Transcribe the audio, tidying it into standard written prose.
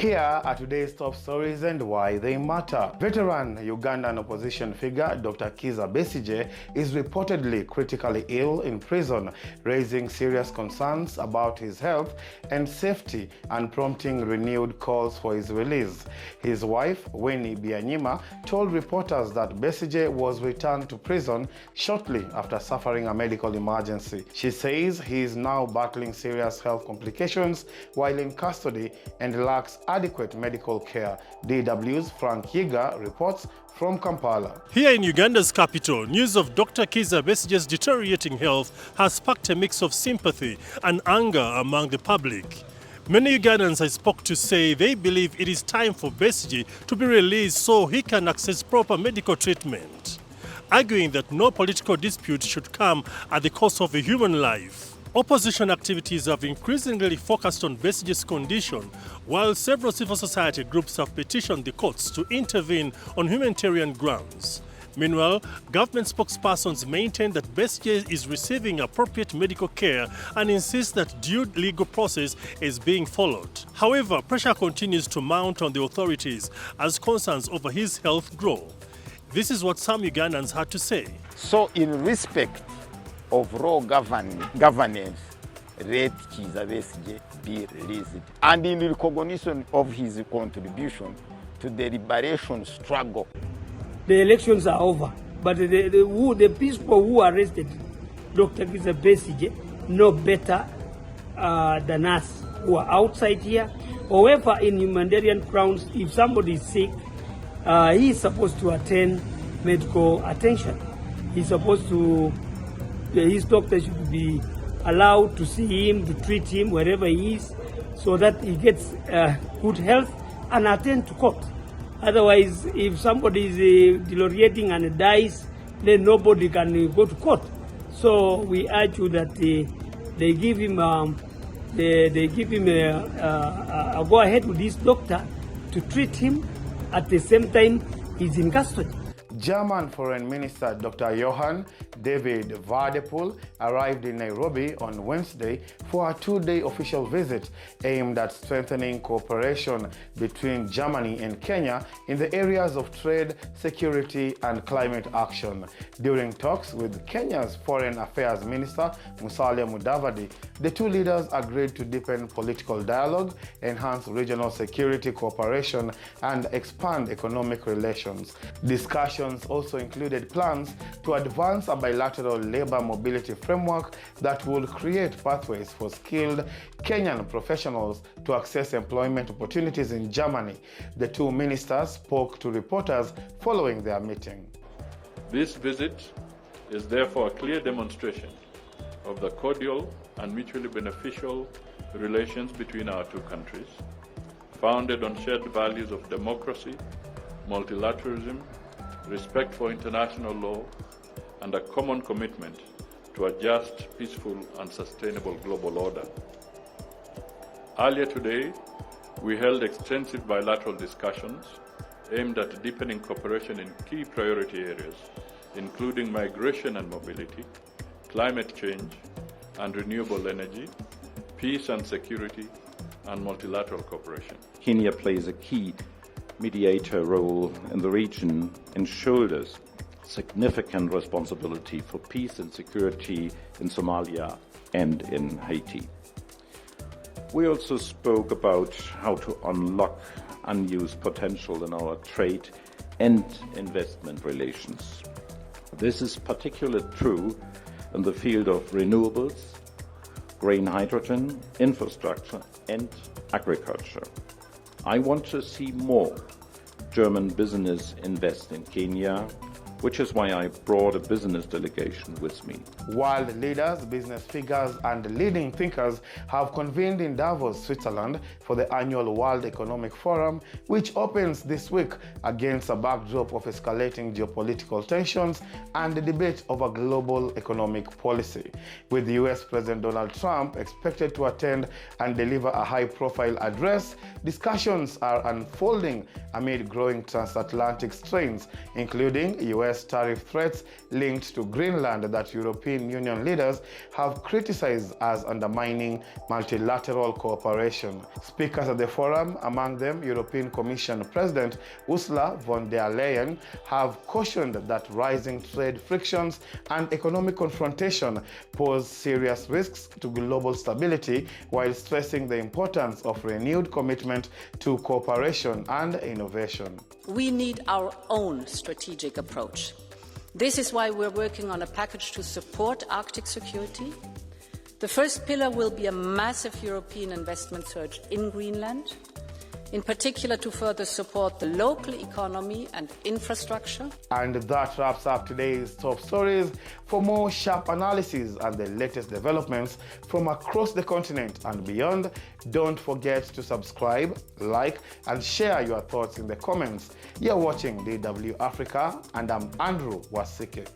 Here are today's top stories and why they matter. Veteran Ugandan opposition figure Dr. Kizza Besigye is reportedly critically ill in prison, raising serious concerns about his health and safety and prompting renewed calls for his release. His wife, Winnie Byanyima, told reporters that Besigye was returned to prison shortly after suffering a medical emergency. She says he is now battling serious health complications while in custody and lacks adequate medical care. DW's Frank Yiga reports from Kampala. Here in Uganda's capital, news of Dr. Kizza Besigye's deteriorating health has sparked a mix of sympathy and anger among the public. Many Ugandans I spoke to say they believe it is time for Besigye to be released so he can access proper medical treatment, arguing that no political dispute should come at the cost of a human life. Opposition activities have increasingly focused on Besigye's condition, while several civil society groups have petitioned the courts to intervene on humanitarian grounds. Meanwhile, government spokespersons maintain that Besigye is receiving appropriate medical care and insist that due legal process is being followed. However, pressure continues to mount on the authorities as concerns over his health grow. This is what some Ugandans had to say. So in respect of raw governance, let Kizza Besigye be released. And in recognition of his contribution to the liberation struggle. The elections are over, but the people who arrested Dr. Kizza Besigye know better than us who are outside here. However, in humanitarian grounds, if somebody is sick, he is supposed to attend medical attention. He's supposed to, his doctor should be allowed to see him, to treat him wherever he is, so that he gets good health and attend to court. Otherwise, if somebody is deteriorating and dies, then nobody can go to court. So we urge you that they give him a go ahead with this doctor to treat him. At the same time, he's in custody. German Foreign Minister Dr. Johann David Vardepool arrived in Nairobi on Wednesday for a two-day official visit aimed at strengthening cooperation between Germany and Kenya in the areas of trade, security, and climate action. During talks with Kenya's Foreign Affairs Minister Musalia Mudavadi, the two leaders agreed to deepen political dialogue, enhance regional security cooperation, and expand economic relations. Discussions also included plans to advance a bilateral labor mobility framework that will create pathways for skilled Kenyan professionals to access employment opportunities in Germany. The two ministers spoke to reporters following their meeting. This visit is therefore a clear demonstration of the cordial and mutually beneficial relations between our two countries, founded on shared values of democracy, multilateralism, respect for international law, and a common commitment to a just, peaceful, and sustainable global order. Earlier today, we held extensive bilateral discussions aimed at deepening cooperation in key priority areas, including migration and mobility, climate change and renewable energy, peace and security, and multilateral cooperation. Kenya plays a key mediator role in the region and shoulders significant responsibility for peace and security in Somalia and in Haiti. We also spoke about how to unlock unused potential in our trade and investment relations. This is particularly true in the field of renewables, green hydrogen, infrastructure, and agriculture. I want to see more German business invest in Kenya, which is why I brought a business delegation with me. World leaders, business figures, and leading thinkers have convened in Davos, Switzerland for the annual World Economic Forum, which opens this week against a backdrop of escalating geopolitical tensions and the debate over global economic policy. With US President Donald Trump expected to attend and deliver a high-profile address, discussions are unfolding amid growing transatlantic strains, including US US tariff threats linked to Greenland that European Union leaders have criticized as undermining multilateral cooperation. Speakers at the forum, among them European Commission President Ursula von der Leyen, have cautioned that rising trade frictions and economic confrontation pose serious risks to global stability, while stressing the importance of renewed commitment to cooperation and innovation. We need our own strategic approach. This is why we're working on a package to support Arctic security. The first pillar will be a massive European investment surge in Greenland, in particular to further support the local economy and infrastructure. And that wraps up today's top stories. For more sharp analysis and the latest developments from across the continent and beyond, don't forget to subscribe, like, and share your thoughts in the comments. You're watching DW Africa, and I'm Andrew Wasike.